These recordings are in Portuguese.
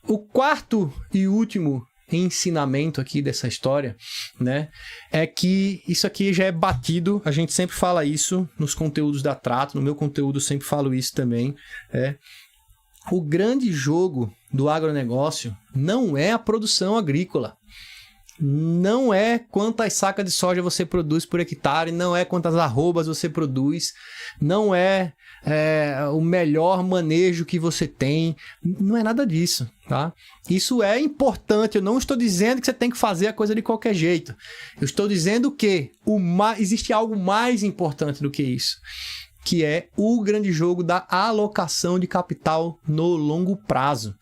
O quarto e último ensinamento aqui dessa história, né, é que isso aqui já é batido, a gente sempre fala isso nos conteúdos da Trato, no meu conteúdo eu sempre falo isso também, o grande jogo do agronegócio não é a produção agrícola, não é quantas sacas de soja você produz por hectare, não é quantas arrobas você produz, não é o melhor manejo que você tem, não é nada disso, tá? Isso é importante, eu não estou dizendo que você tem que fazer a coisa de qualquer jeito, eu estou dizendo que existe algo mais importante do que isso, que é o grande jogo da alocação de capital no longo prazo.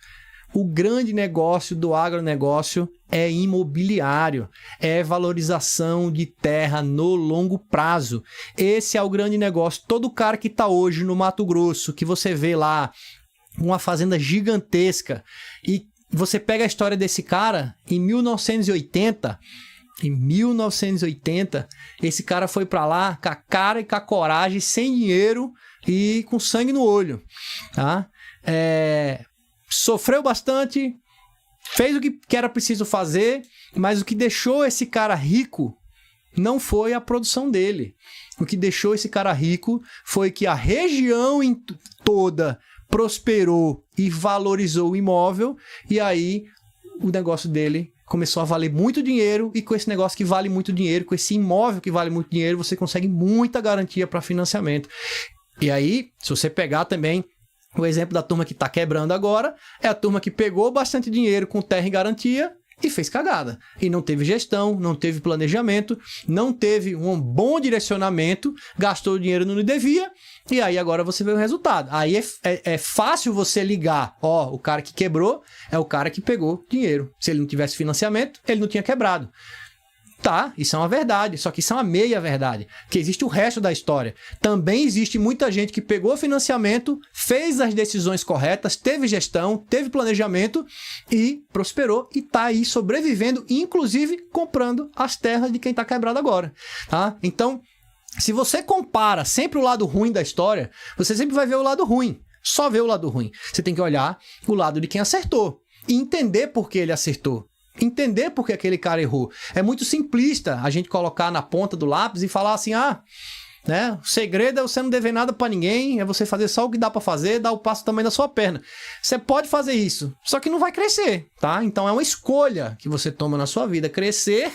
O grande negócio do agronegócio é imobiliário, é valorização de terra no longo prazo. Esse é o grande negócio. Todo cara que está hoje no Mato Grosso, que você vê lá uma fazenda gigantesca, e você pega a história desse cara, em 1980, esse cara foi para lá com a cara e com a coragem, sem dinheiro e com sangue no olho, tá? Sofreu bastante, fez o que era preciso fazer, mas o que deixou esse cara rico não foi a produção dele. O que deixou esse cara rico foi que a região toda prosperou e valorizou o imóvel, e aí o negócio dele começou a valer muito dinheiro, e com esse negócio que vale muito dinheiro, com esse imóvel que vale muito dinheiro, você consegue muita garantia para financiamento. E aí, se você pegar também o exemplo da turma que está quebrando agora, é a turma que pegou bastante dinheiro com terra em garantia e fez cagada. E não teve gestão, não teve planejamento, não teve um bom direcionamento, gastou o dinheiro no que devia, e aí agora você vê o resultado. Aí é fácil você ligar, o cara que quebrou é o cara que pegou dinheiro. Se ele não tivesse financiamento, ele não tinha quebrado. Tá, isso é uma verdade, só que isso é uma meia verdade, porque existe o resto da história. Também existe muita gente que pegou financiamento, fez as decisões corretas, teve gestão, teve planejamento e prosperou e tá aí sobrevivendo, inclusive comprando as terras de quem tá quebrado agora, tá? Então, se você compara sempre o lado ruim da história, você sempre vai ver o lado ruim, só ver o lado ruim. Você tem que olhar o lado de quem acertou e entender por que ele acertou. Entender por que aquele cara errou. É muito simplista a gente colocar na ponta do lápis e falar assim, né? O segredo é você não dever nada pra ninguém, é você fazer só o que dá pra fazer, dar o passo do tamanho da sua perna. Você pode fazer isso, só que não vai crescer, tá? Então é uma escolha que você toma na sua vida, crescer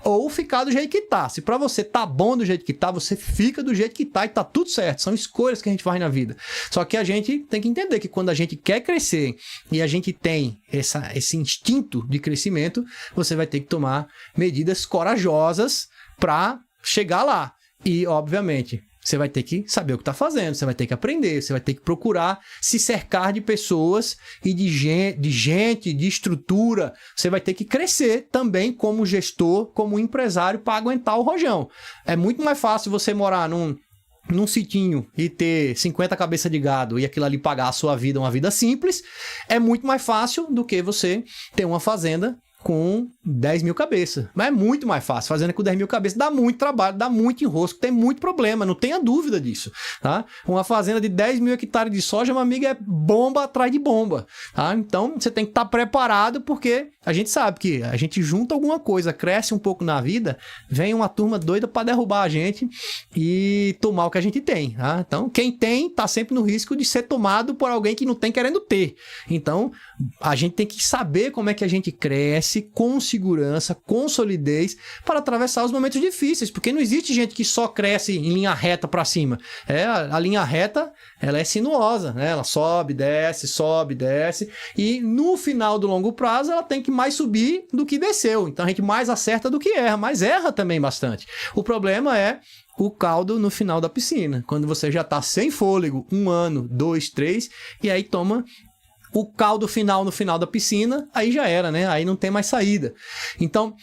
ou ficar do jeito que tá. Se pra você tá bom do jeito que tá, você fica do jeito que tá e tá tudo certo. São escolhas que a gente faz na vida. Só que a gente tem que entender que quando a gente quer crescer e a gente tem esse instinto de crescimento, você vai ter que tomar medidas corajosas pra chegar lá. E, obviamente, você vai ter que saber o que está fazendo, você vai ter que aprender, você vai ter que procurar se cercar de pessoas e de gente, de estrutura. Você vai ter que crescer também como gestor, como empresário para aguentar o rojão. É muito mais fácil você morar num sitinho e ter 50 cabeças de gado e aquilo ali pagar a sua vida, uma vida simples. É muito mais fácil do que você ter uma fazenda com 10 mil cabeças. Mas é muito mais fácil. Fazenda com 10 mil cabeças dá muito trabalho, dá muito enrosco, tem muito problema, não tenha dúvida disso, tá? Uma fazenda de 10 mil hectares de soja, meu amigo, é bomba atrás de bomba, tá? Então, você tem que estar preparado, porque a gente sabe que a gente junta alguma coisa, cresce um pouco na vida, vem uma turma doida para derrubar a gente e tomar o que a gente tem, tá? Então, quem tem, tá sempre no risco de ser tomado por alguém que não tem querendo ter. Então, a gente tem que saber como é que a gente cresce com segurança, com solidez, para atravessar os momentos difíceis, porque não existe gente que só cresce em linha reta para cima. A linha reta, ela é sinuosa, né? Ela sobe, desce, e no final do longo prazo ela tem que mais subir do que desceu. Então a gente mais acerta do que erra, mas erra também bastante. O problema é o caldo no final da piscina, quando você já está sem fôlego, 1 ano, 2, 3, e aí toma o caldo final no final da piscina, aí já era, né? Aí não tem mais saída. Então,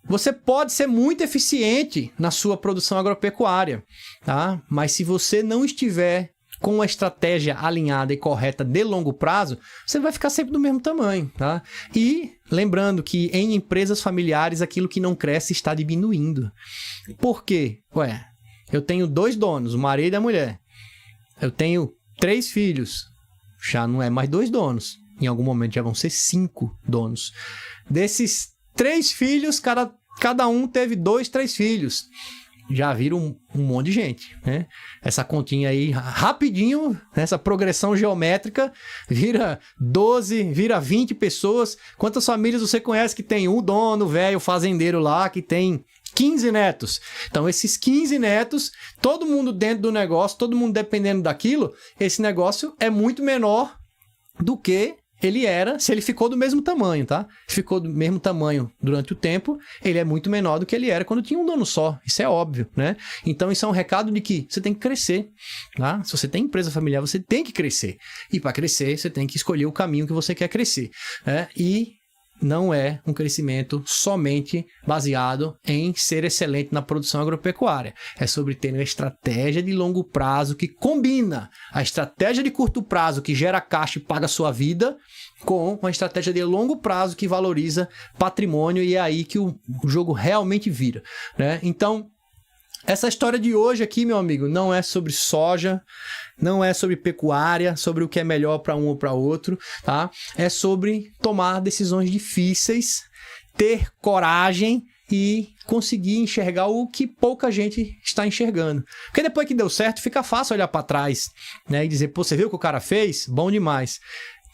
você pode ser muito eficiente na sua produção agropecuária, tá? Mas se você não estiver com uma estratégia alinhada e correta de longo prazo, você vai ficar sempre do mesmo tamanho, tá? E lembrando que em empresas familiares aquilo que não cresce está diminuindo. Por quê? Eu tenho 2 donos, o marido e a mulher. Eu tenho 3 filhos. Já não é mais 2 donos. Em algum momento já vão ser 5 donos. Desses 3 filhos, cada um teve 2, 3 filhos. Já viram um monte de gente, né? Essa continha aí, rapidinho, essa progressão geométrica, vira 12, vira 20 pessoas. Quantas famílias você conhece que tem um dono, velho, fazendeiro lá, que tem 15 netos? Então, esses 15 netos, todo mundo dentro do negócio, todo mundo dependendo daquilo, esse negócio é muito menor do que ele era, se ele ficou do mesmo tamanho, tá? Se ficou do mesmo tamanho durante o tempo, ele é muito menor do que ele era quando tinha um dono só. Isso é óbvio, né? Então, isso é um recado de que você tem que crescer, tá? Se você tem empresa familiar, você tem que crescer. E para crescer, você tem que escolher o caminho que você quer crescer, né? E não é um crescimento somente baseado em ser excelente na produção agropecuária. É sobre ter uma estratégia de longo prazo que combina a estratégia de curto prazo que gera caixa e paga a sua vida com uma estratégia de longo prazo que valoriza patrimônio, e é aí que o jogo realmente vira, né? Então, essa história de hoje aqui, meu amigo, não é sobre soja, não é sobre pecuária, sobre o que é melhor para um ou para outro, tá? É sobre tomar decisões difíceis, ter coragem e conseguir enxergar o que pouca gente está enxergando. Porque depois que deu certo, fica fácil olhar para trás, né? E dizer, pô, você viu o que o cara fez? Bom demais.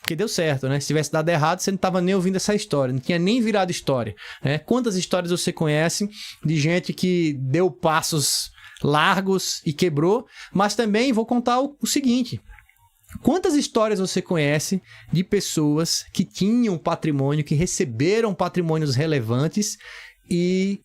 Porque deu certo, né? Se tivesse dado errado, você não estava nem ouvindo essa história, não tinha nem virado história, né? Quantas histórias você conhece de gente que deu passos largos e quebrou? Mas também vou contar o seguinte: quantas histórias você conhece de pessoas que tinham patrimônio, que receberam patrimônios relevantes e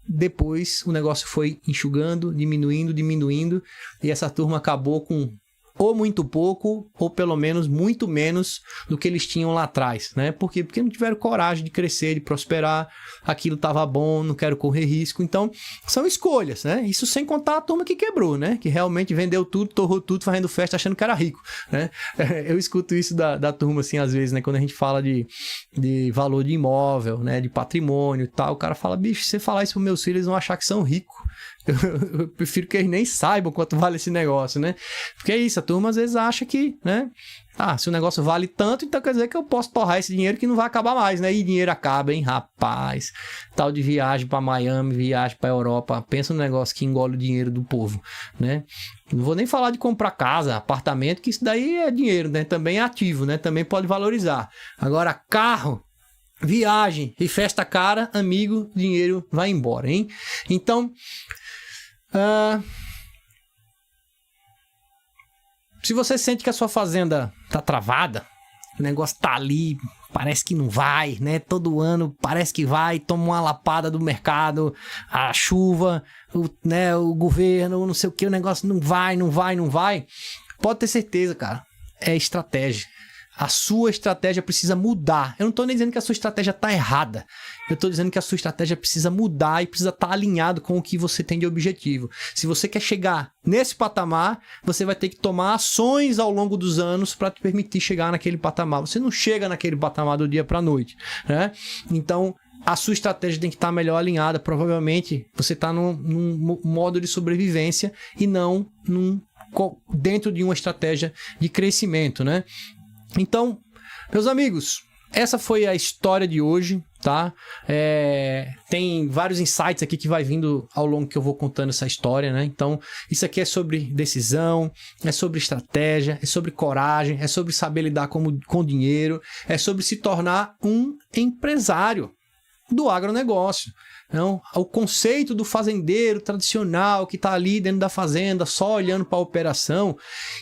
depois o negócio foi enxugando, diminuindo, e essa turma acabou com ou muito pouco, ou pelo menos muito menos do que eles tinham lá atrás, né? Por quê? Porque não tiveram coragem de crescer, de prosperar, aquilo estava bom, não quero correr risco. Então, são escolhas, né? Isso sem contar a turma que quebrou, né? Que realmente vendeu tudo, torrou tudo, fazendo festa, achando que era rico, né? Eu escuto isso da turma, assim, às vezes, né? Quando a gente fala de valor de imóvel, né? De patrimônio e tal, o cara fala, bicho, se você falar isso para meus filhos, eles vão achar que são ricos. Eu prefiro que eles nem saibam quanto vale esse negócio, né? Porque é isso, a turma às vezes acha que, né? Ah, se o negócio vale tanto, então quer dizer que eu posso torrar esse dinheiro que não vai acabar mais, né? E dinheiro acaba, hein, rapaz? Tal de viagem para Miami, viagem para Europa, pensa no negócio que engole o dinheiro do povo, né? Não vou nem falar de comprar casa, apartamento, que isso daí é dinheiro, né? Também é ativo, né? Também pode valorizar. Agora, carro, viagem e festa cara, amigo, dinheiro vai embora, hein? Então, se você sente que a sua fazenda tá travada, o negócio tá ali, parece que não vai, né? Todo ano parece que vai, toma uma lapada do mercado, a chuva, o governo, não sei o que, o negócio não vai. Pode ter certeza, cara, é estratégia. A sua estratégia precisa mudar. Eu não estou nem dizendo que a sua estratégia está errada. Eu estou dizendo que a sua estratégia precisa mudar e precisa estar alinhado com o que você tem de objetivo. Se você quer chegar nesse patamar, você vai ter que tomar ações ao longo dos anos para te permitir chegar naquele patamar. Você não chega naquele patamar do dia para a noite, né? Então, a sua estratégia tem que estar melhor alinhada. Provavelmente, você está num modo de sobrevivência e não dentro de uma estratégia de crescimento, né? Então, meus amigos, essa foi a história de hoje, tá? Tem vários insights aqui que vai vindo ao longo que eu vou contando essa história, né? Então, isso aqui é sobre decisão, é sobre estratégia, é sobre coragem, é sobre saber lidar com dinheiro, é sobre se tornar um empresário do agronegócio. Não, o conceito do fazendeiro tradicional que está ali dentro da fazenda, só olhando para a operação,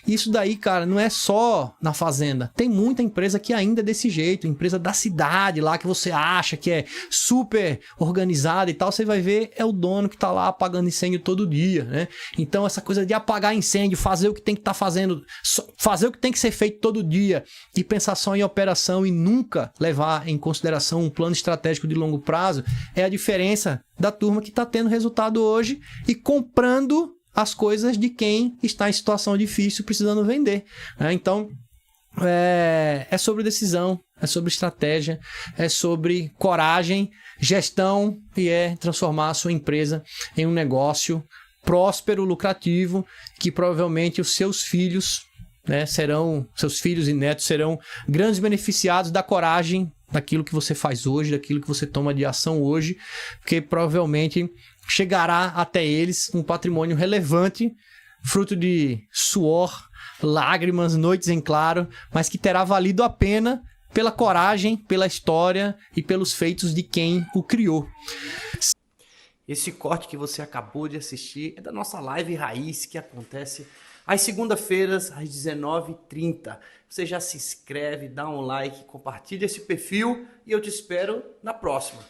isso daí, cara, não é só na fazenda. Tem muita empresa que ainda é desse jeito, empresa da cidade lá que você acha que é super organizada e tal, você vai ver, é o dono que está lá apagando incêndio todo dia, né? Então, essa coisa de apagar incêndio, fazer o que tem que estar fazendo, fazer o que tem que ser feito todo dia e pensar só em operação e nunca levar em consideração um plano estratégico de longo prazo, é a diferença da turma que está tendo resultado hoje e comprando as coisas de quem está em situação difícil precisando vender, né? Então, é sobre decisão, é sobre estratégia, é sobre coragem, gestão e é transformar a sua empresa em um negócio próspero, lucrativo, que provavelmente os seus filhos né, seus filhos e netos serão grandes beneficiados da coragem daquilo que você faz hoje, daquilo que você toma de ação hoje, porque provavelmente chegará até eles um patrimônio relevante, fruto de suor, lágrimas, noites em claro, mas que terá valido a pena pela coragem, pela história e pelos feitos de quem o criou. Esse corte que você acabou de assistir é da nossa live raiz que acontece às segunda-feiras, às 19h30. Você já se inscreve, dá um like, compartilha esse perfil e eu te espero na próxima.